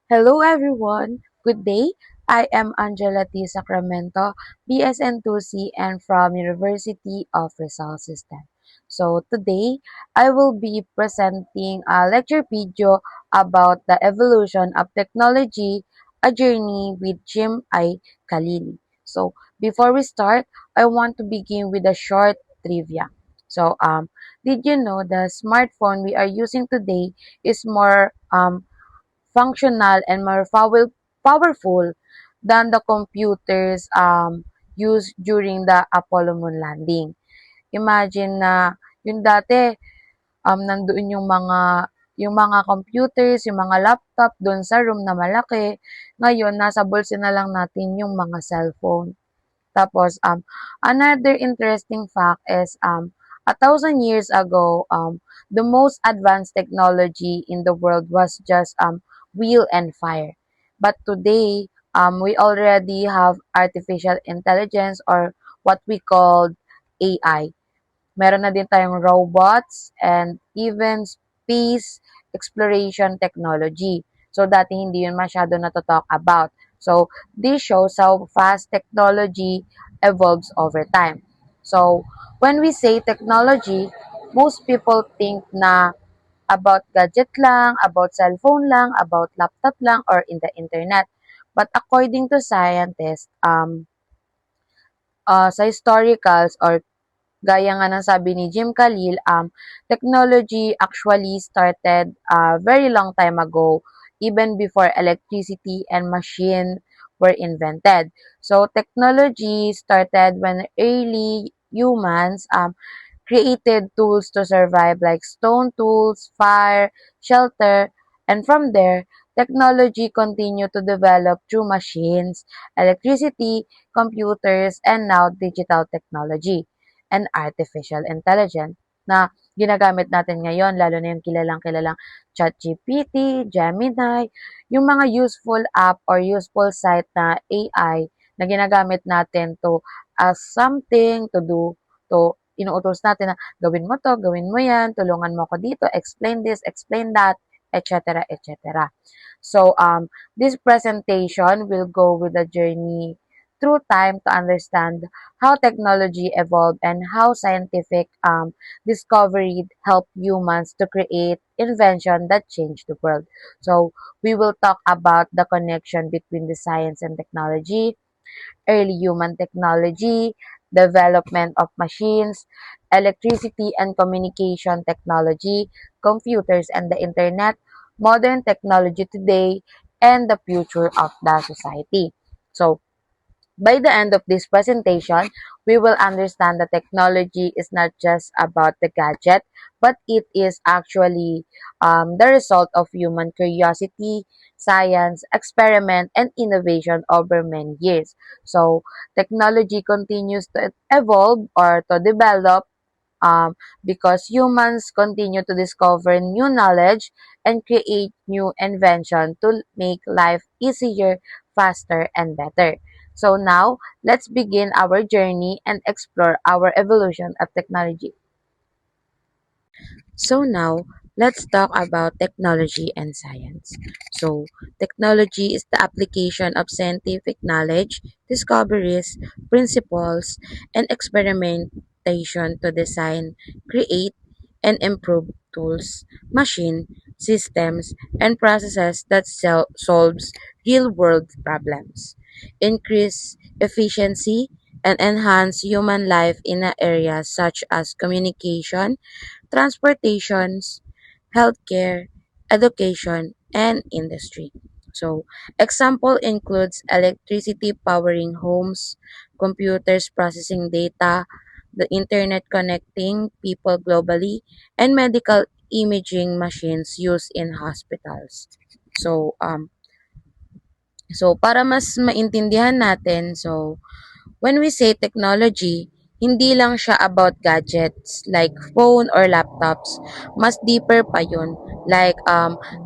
Hello everyone. Good day. I am Angela T. Sacramento, BSN2C and from University of Rizal System. So today I will be presenting a lecture video about the evolution of technology, a journey with Jim I. Khalili. So before we start, I want to begin with a short trivia. So did you know the smartphone we are using today is more functional and more powerful than the computers used during the Apollo moon landing. Imagine na yung dati nandoon yung mga computers, yung mga laptop doon sa room na malaki. Ngayon nasa bulsa na lang natin yung mga cellphone. Tapos another interesting fact is 1,000 years ago the most advanced technology in the world was just wheel and fire. But today we already have artificial intelligence or what we call AI. Meron na din tayong robots and even space exploration technology. So, dati hindi yun masyado natotalk about. So, this shows how fast technology evolves over time. So, when we say technology, most people think na about gadget lang, about cellphone lang, about laptop lang, or in the internet. But according to scientists, sa historicals or gaya nga ng sabi ni Jim Khalil, technology actually started a very long time ago, even before electricity and machine were invented. So technology started when early humans created tools to survive like stone tools, fire, shelter, and from there, technology continued to develop through machines, electricity, computers, and now digital technology and artificial intelligence na ginagamit natin ngayon, lalo na yung kilalang-kilalang ChatGPT, Gemini, yung mga useful app or useful site na AI na ginagamit natin to as something to do, to inuutos natin na gawin mo to, gawin mo yan, tulungan mo ako dito, explain this, explain that, etc. etc. So this presentation will go with the journey through time to understand how technology evolved and how scientific discovery helped humans to create invention that changed the world. So we will talk about the connection between the science and technology, early human technology, development of machines, electricity and communication technology, computers and the internet, modern technology today, and the future of the society. So, by the end of this presentation, we will understand that technology is not just about the gadget, but it is actually the result of human curiosity, science, experiment, and innovation over many years. So, technology continues to evolve or to develop um, because humans continue to discover new knowledge and create new invention to make life easier, faster, and better. So now, let's begin our journey and explore our evolution of technology. So now, let's talk about technology and science. So, technology is the application of scientific knowledge, discoveries, principles, and experimentation to design, create, and improve tools, machine, systems, and processes that solves real-world problems, increase efficiency, and enhance human life in areas such as communication, transportations, healthcare, education, and industry. So, example includes electricity powering homes, computers processing data, the internet connecting people globally, and medical imaging machines used in hospitals. So, para mas maintindihan natin, when we say technology, hindi lang siya about gadgets like phone or laptops. Mas deeper pa yun. Like,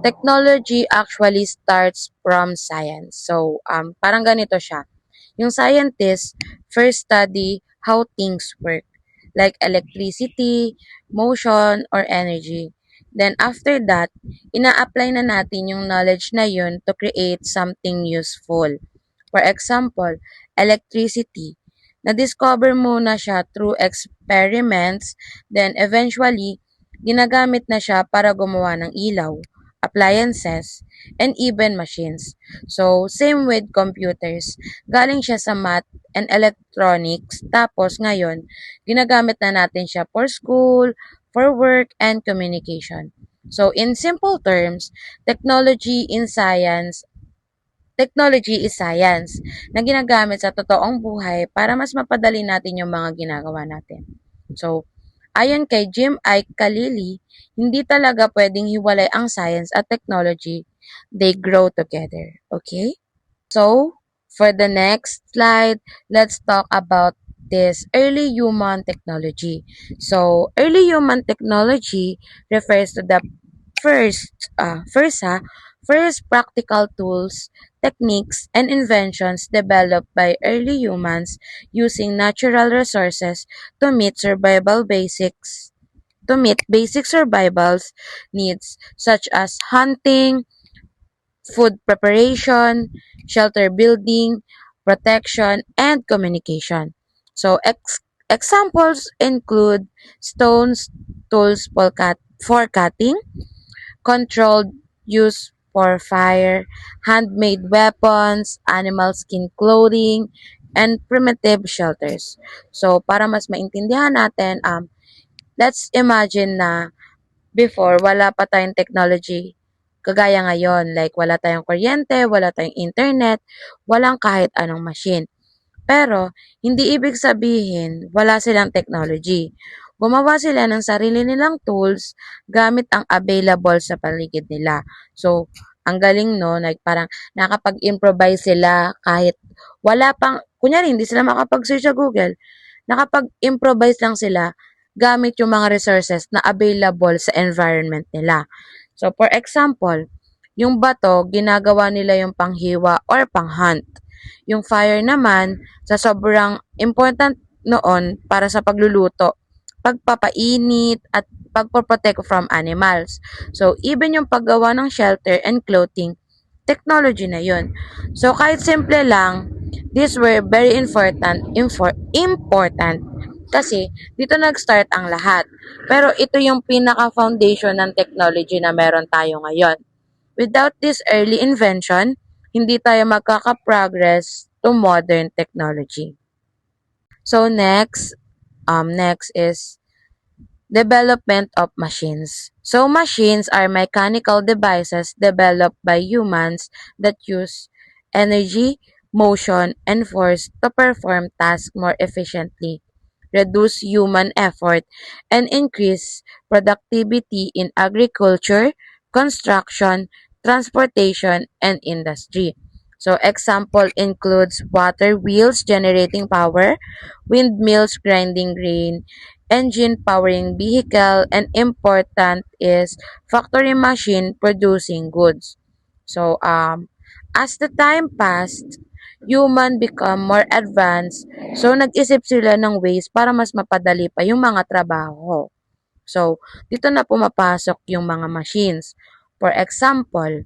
technology actually starts from science. So, parang ganito siya. Yung scientists first study how things work, like electricity, motion, or energy. Then after that, ina-apply na natin yung knowledge na yun to create something useful. For example, electricity. Na-discover muna siya through experiments, then eventually, ginagamit na siya para gumawa ng ilaw, appliances, and even machines. So, same with computers. Galing siya sa math and electronics, tapos ngayon, ginagamit na natin siya for school, for work, and communication. So, in simple terms, technology is science na ginagamit sa totoong buhay para mas mapadali natin yung mga ginagawa natin. So, ayon kay Jim I. Kalili, hindi talaga pwedeng hiwalay ang science at technology. They grow together. Okay? So, for the next slide, let's talk about this early human technology. So, early human technology refers to the first, uh, first ha, first practical tools, techniques, and inventions developed by early humans using natural resources to meet basic survival needs such as hunting, food preparation, shelter building, protection, and communication. So, examples include stones, tools for cutting, controlled use for fire, handmade weapons, animal skin clothing, and primitive shelters. So, para mas maintindihan natin, let's imagine na before, wala pa tayong technology kagaya ngayon. Like, wala tayong kuryente, wala tayong internet, walang kahit anong machine. Pero, hindi ibig sabihin wala silang technology. Gumawa sila ng sarili nilang tools gamit ang available sa paligid nila. So, ang galing no, like parang nakapag-improvise sila kahit wala pang, kunyari hindi sila makapag-search sa Google, nakapag-improvise lang sila gamit yung mga resources na available sa environment nila. So, for example, yung bato, ginagawa nila yung panghiwa or panghunt. Yung fire naman, sa sobrang important noon para sa pagluluto, pagpapainit at pagpoprotect from animals. So, even yung paggawa ng shelter and clothing, technology na yun. So, kahit simple lang, these were very important kasi dito nag-start ang lahat. Pero ito yung pinaka-foundation ng technology na meron tayo ngayon. Without this early invention, hindi tayo magkaka-progress to modern technology. So next is development of machines. So machines are mechanical devices developed by humans that use energy, motion, and force to perform tasks more efficiently, reduce human effort, and increase productivity in agriculture, construction, transportation, and industry. So example includes water wheels generating power, windmills grinding grain, engine powering vehicle, and important is factory machine producing goods. So as the time passed, human become more advanced. So nag-isip sila ng ways para mas mapadali pa yung mga trabaho. So dito na pumapasok yung mga machines. For example,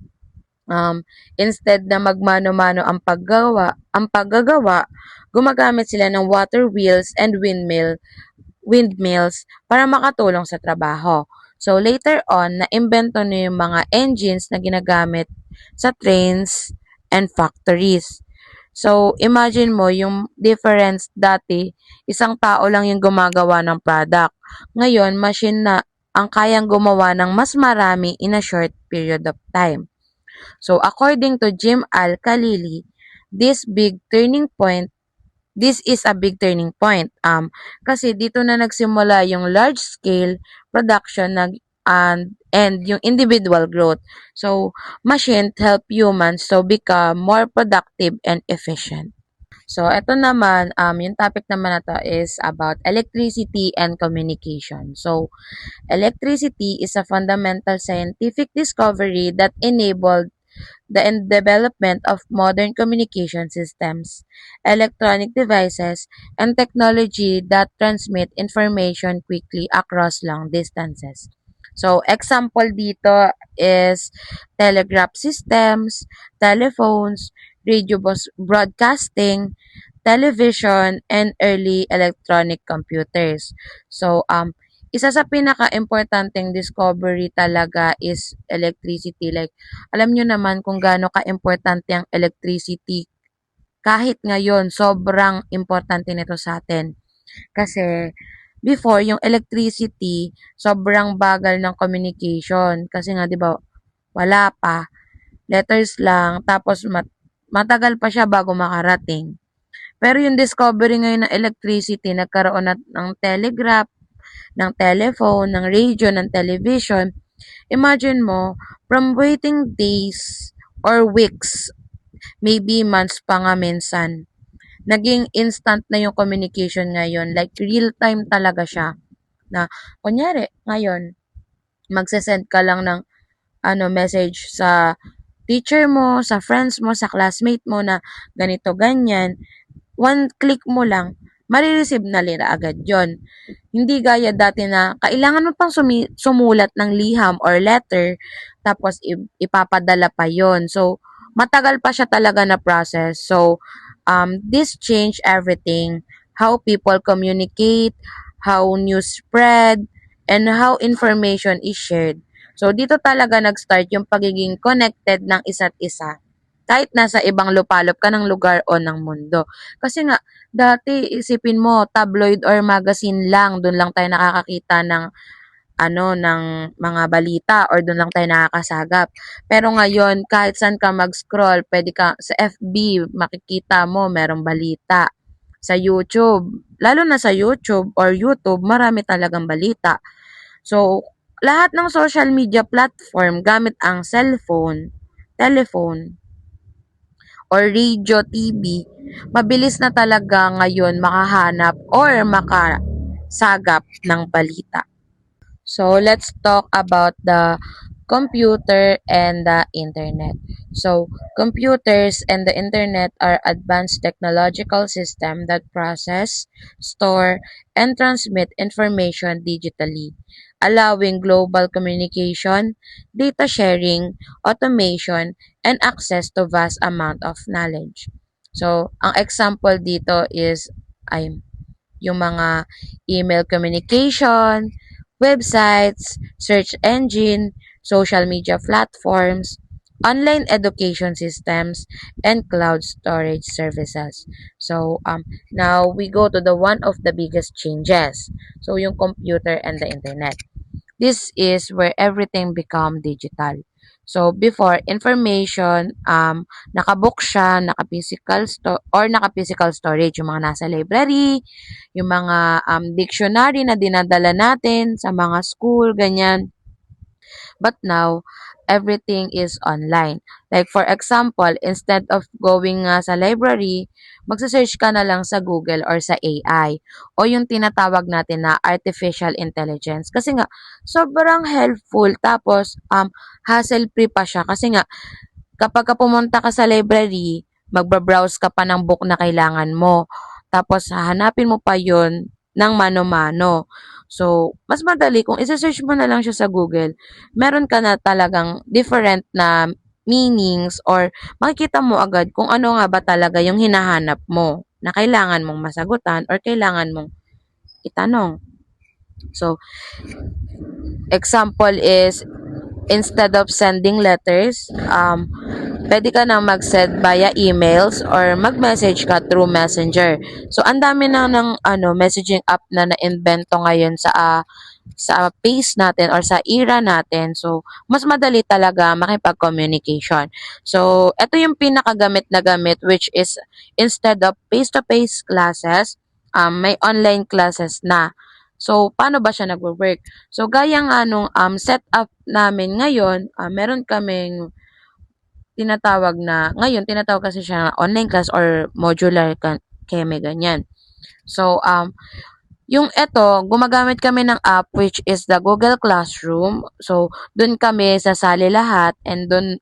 instead na magmano-mano ang paggagawa, gumagamit sila ng water wheels and windmills para makatulong sa trabaho. So later on, naimbento na yung mga engines na ginagamit sa trains and factories. So imagine mo yung difference dati, isang tao lang yung gumagawa ng product. Ngayon, machine na ang kayang gumawa ng mas marami in a short period of time. So according to Jim Al-Khalili, this big turning point this is a big turning point. Kasi dito na nagsimula yung large scale production and yung individual growth. So machine help humans to become more productive and efficient. So ito naman, yung topic naman na to is about electricity and communication. So electricity is a fundamental scientific discovery that enabled the development of modern communication systems, electronic devices, and technology that transmit information quickly across long distances. So, example dito is telegraph systems, telephones, broadcasting, television, and early electronic computers. So, isa sa pinaka-importanting discovery talaga is electricity. Like, alam nyo naman kung gaano ka-importante ang electricity. Kahit ngayon, sobrang importante nito sa atin. Kasi, before, yung electricity, sobrang bagal ng communication. Kasi nga, di ba, wala pa. Letters lang. Tapos, matagal pa siya bago makarating. Pero yung discovery ngayon ng electricity, nagkaroon na ng telegraph, ng telephone, ng radio, ng television. Imagine mo, from waiting days or weeks, maybe months pa nga minsan, naging instant na yung communication ngayon. Like, real time talaga siya. Na, kunyari, ngayon, magsesend ka lang ng message sa teacher mo, sa friends mo, sa classmate mo na ganito, ganyan. One click mo lang, marireceive na nila agad yon. Hindi gaya dati na kailangan mo pang sumulat ng liham or letter, tapos ipapadala pa yon. So, matagal pa siya talaga na process. So, this changed everything. How people communicate, how news spread, and how information is shared. So, dito talaga nag-start yung pagiging connected ng isa't isa kahit nasa ibang lupalop ka ng lugar o ng mundo. Kasi nga, dati isipin mo, tabloid or magazine lang, doon lang tayo nakakakita ng ng mga balita or doon lang tayo nakakasagap. Pero ngayon, kahit saan ka mag-scroll, pwede ka sa FB, makikita mo, merong balita. Sa YouTube, lalo na sa YouTube or YouTube, marami talagang balita. So, lahat ng social media platform gamit ang cellphone, telephone, or radio, TV, mabilis na talaga ngayon makahanap or makasagap ng balita. So, let's talk about the computer and the internet. So, computers and the internet are advanced technological systems that process, store, and transmit information digitally, allowing global communication, data sharing, automation, and access to vast amount of knowledge. So, ang example dito is ay yung mga email communication, websites, search engine, social media platforms, online education systems, and cloud storage services. So, now we go to the one of the biggest changes. So, yung computer and the internet. This is where everything become digital. So, before, information, nakabook siya, naka-physical storage, yung mga nasa library, yung mga dictionary na dinadala natin sa mga school, ganyan. But now, everything is online. Like for example, instead of going nga sa library, magsa-search ka na lang sa Google or sa AI o yung tinatawag natin na artificial intelligence. Kasi nga, sobrang helpful. Tapos, hassle-free pa siya. Kasi nga, kapag pumunta ka sa library, magbabrowse ka pa ng book na kailangan mo. Tapos, hahanapin mo pa yon ng mano-mano. So, mas madali kung isa-search mo na lang siya sa Google, meron ka na talagang different na meanings or makikita mo agad kung ano nga ba talaga yung hinahanap mo na kailangan mong masagutan or kailangan mong itanong. So, example is, instead of sending letters, pwede ka na mag-send via emails or mag-message ka through Messenger. So, ang dami na ng messaging app na na-invento ngayon sa pace natin or sa era natin. So, mas madali talaga makipag-communication. So, ito yung pinakagamit na gamit, which is instead of face-to-face classes, may online classes na. So, paano ba siya nagwo-work? So, gaya nga nung setup namin ngayon, meron kaming tinatawag kasi siya na online class or modular keme, ganyan. So, yung eto, gumagamit kami ng app which is the Google Classroom. So, dun kami sasali lahat and dun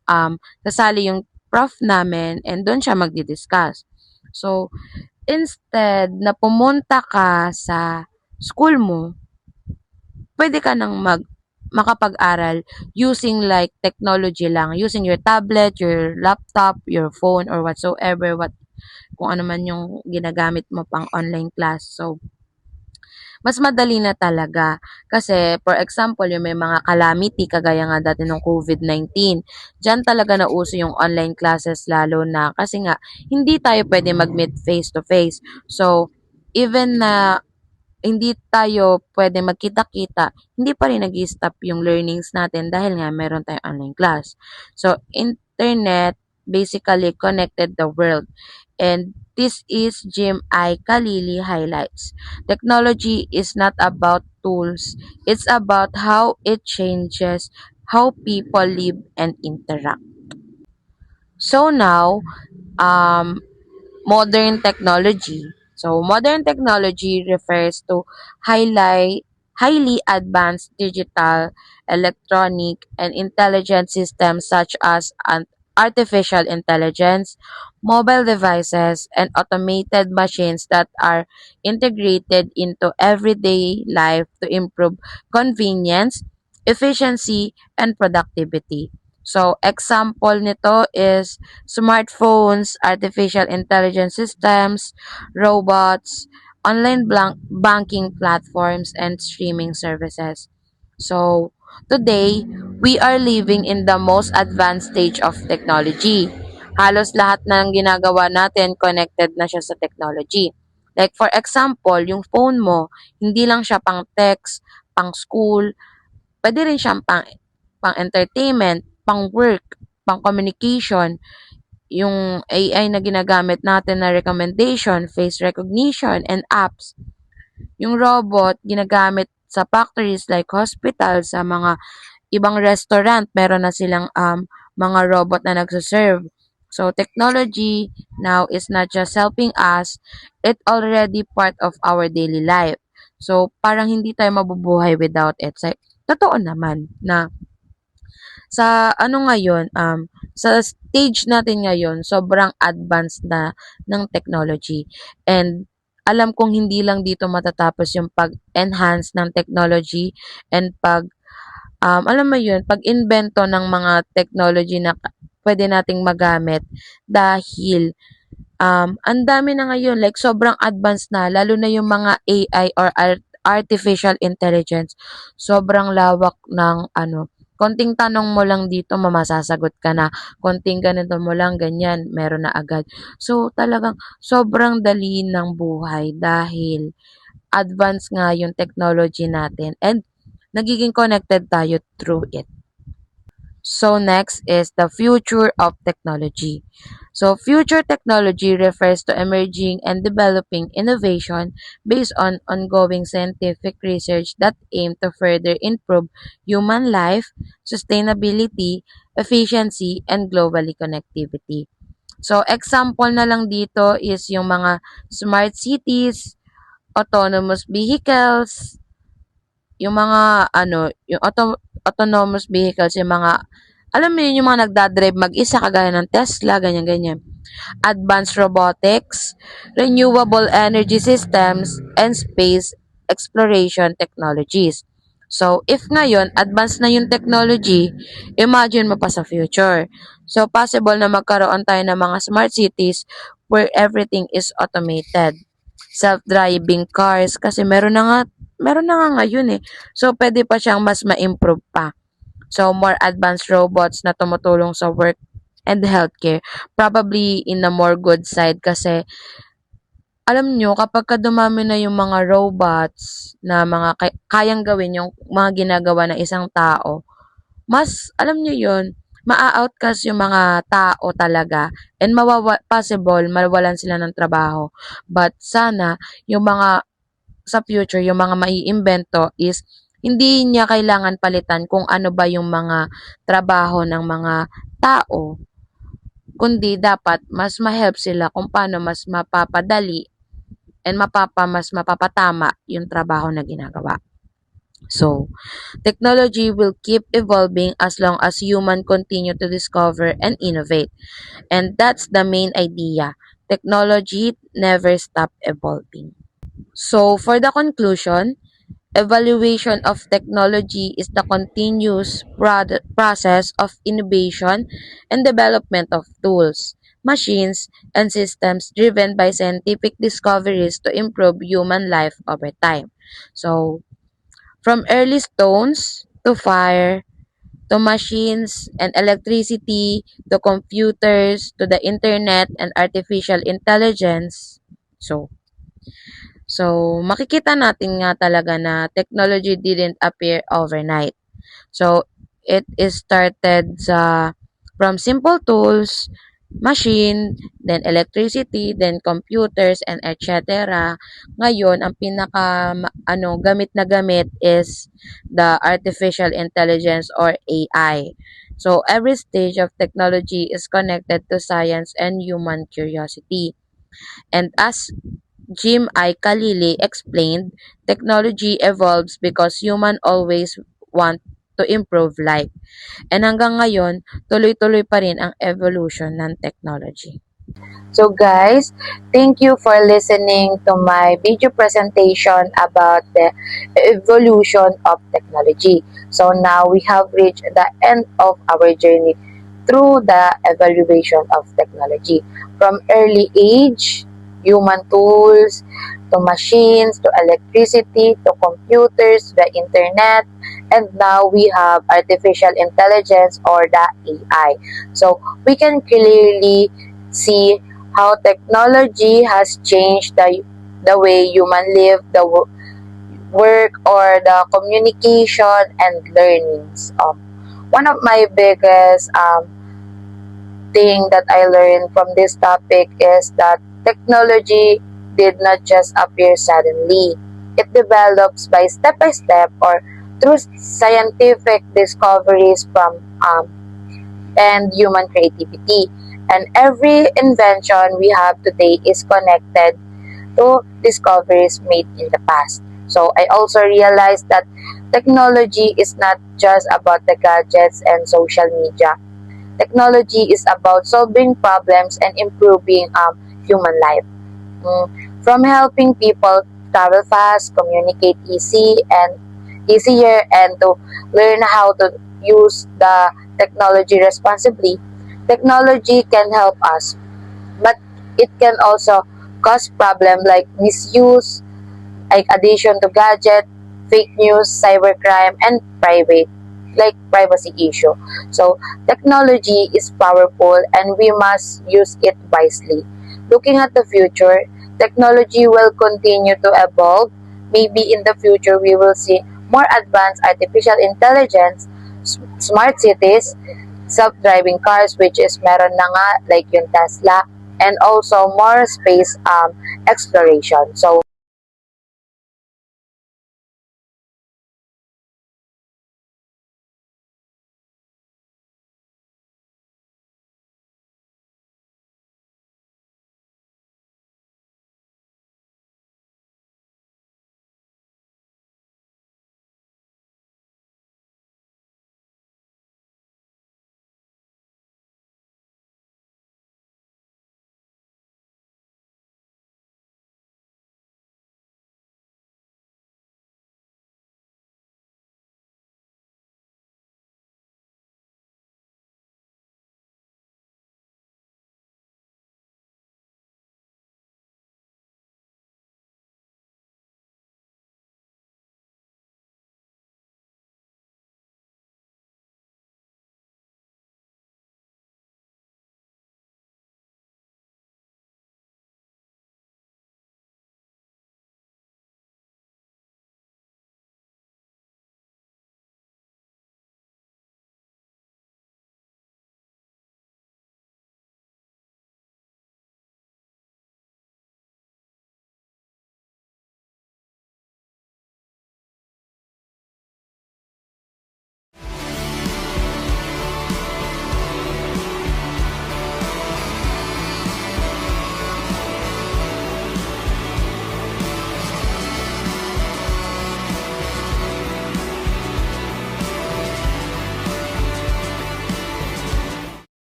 sasali yung prof namin and dun siya magdi-discuss. So, instead na pumunta ka sa school mo, pwede ka nang makapag-aral using like technology lang, using your tablet, your laptop, your phone, or whatsoever, kung ano man yung ginagamit mo pang online class. So, mas madali na talaga. Kasi, for example, yung may mga calamity, kagaya nga dati ng COVID-19, dyan talaga nauso yung online classes lalo na kasi nga, hindi tayo pwede mag-meet face to face. So, even na hindi tayo pwede magkita-kita, hindi pa rin nag-stop yung learnings natin dahil nga meron tayong online class. So, internet basically connected the world. And this is Jim I. Kalili highlights. Technology is not about tools, it's about how it changes how people live and interact. So now, um, modern technology. So, modern technology refers to highly advanced digital, electronic, and intelligent systems such as artificial intelligence, mobile devices, and automated machines that are integrated into everyday life to improve convenience, efficiency, and productivity. So, example nito is smartphones, artificial intelligence systems, robots, online banking platforms, and streaming services. So, today, we are living in the most advanced stage of technology. Halos lahat ng ginagawa natin connected na siya sa technology. Like for example, yung phone mo, hindi lang siya pang text, pang school, pwede rin siyang pang entertainment, pang work, pang communication, yung AI na ginagamit natin na recommendation, face recognition, and apps. Yung robot, ginagamit sa factories like hospital, sa mga ibang restaurant, meron na silang mga robot na nagsaserve. So, technology now is not just helping us, it already part of our daily life. So, parang hindi tayo mabubuhay without it. So, totoo naman na sa ano ngayon, sa stage natin ngayon, sobrang advanced na ng technology. And alam kong hindi lang dito matatapos yung pag-enhance ng technology and alam mo yun, pag-invento ng mga technology na pwede nating magamit dahil ang dami na ngayon, like sobrang advanced na, lalo na yung mga AI or artificial intelligence. Sobrang lawak ng ano, konting tanong mo lang dito, mamasasagot ka na. Konting ganito mo lang, ganyan, meron na agad. So, talagang sobrang dali ng buhay dahil advanced nga yung technology natin and nagiging connected tayo through it. So next is the future of technology. So future technology refers to emerging and developing innovation based on ongoing scientific research that aim to further improve human life, sustainability, efficiency, and globally connectivity. So example na lang dito is yung mga smart cities, autonomous vehicles, yung mga ano, yung autonomous vehicles, yung mga, alam mo yun, yung mga nagdadrive mag-isa kagaya ng Tesla, ganyan-ganyan. Advanced robotics, renewable energy systems, and space exploration technologies. So, if ngayon, advanced na yung technology, imagine mo pa sa future. So, possible na magkaroon tayo ng mga smart cities where everything is automated. Self-driving cars, kasi meron na nga ngayon eh. So, pwede pa siyang mas ma-improve pa. So, more advanced robots na tumutulong sa work and healthcare. Probably in a more good side kasi alam nyo, kapag dumami na yung mga robots na mga kayang gawin yung mga ginagawa ng isang tao, mas, alam nyo yun, maa-outcast yung mga tao talaga and possible mawalan sila ng trabaho. But sana, yung mga sa future, yung mga maiimbento is hindi niya kailangan palitan kung ano ba yung mga trabaho ng mga tao, kundi dapat mas ma-help sila kung paano mas mapapadali and mas mapapatama yung trabaho na ginagawa. So, technology will keep evolving as long as human continue to discover and innovate. And that's the main idea. Technology never stop evolving. So, for the conclusion, Evaluation of technology is the continuous process of innovation and development of tools, machines, and systems driven by scientific discoveries to improve human life over time. So, from early stones to fire to machines and electricity to computers to the internet and artificial intelligence. So, makikita natin nga talaga na technology didn't appear overnight. So, it is started from simple tools, machine, then electricity, then computers, and etc. Ngayon, ang gamit na gamit is the artificial intelligence or AI. So, every stage of technology is connected to science and human curiosity. And as Jim I. Khalili explained, technology evolves because human always want to improve life. And hanggang ngayon, tuloy-tuloy pa rin ang evolution ng technology. So guys, thank you for listening to my video presentation about the evolution of technology. So now we have reached the end of our journey through the evaluation of technology. From early age, human tools, to machines, to electricity, to computers, the internet, and now we have artificial intelligence or the AI. So we can clearly see how technology has changed the way human live, the work, or the communication and learnings. One of my biggest thing that I learned from this topic is that technology did not just appear suddenly. It develops by step or through scientific discoveries from and human creativity. And every invention we have today is connected to discoveries made in the past. So I also realized that technology is not just about the gadgets and social media. Technology is about solving problems and improving human life. From helping people travel fast, communicate easier, and to learn how to use the technology responsibly, technology can help us, but it can also cause problems like misuse, like addition to gadget, fake news, cybercrime, and privacy issue. So technology is powerful and we must use it wisely. Looking at the future, technology will continue to evolve. Maybe in the future we will see more advanced artificial intelligence, smart cities, self-driving cars which is meron na nga like yung Tesla, and also more space exploration. So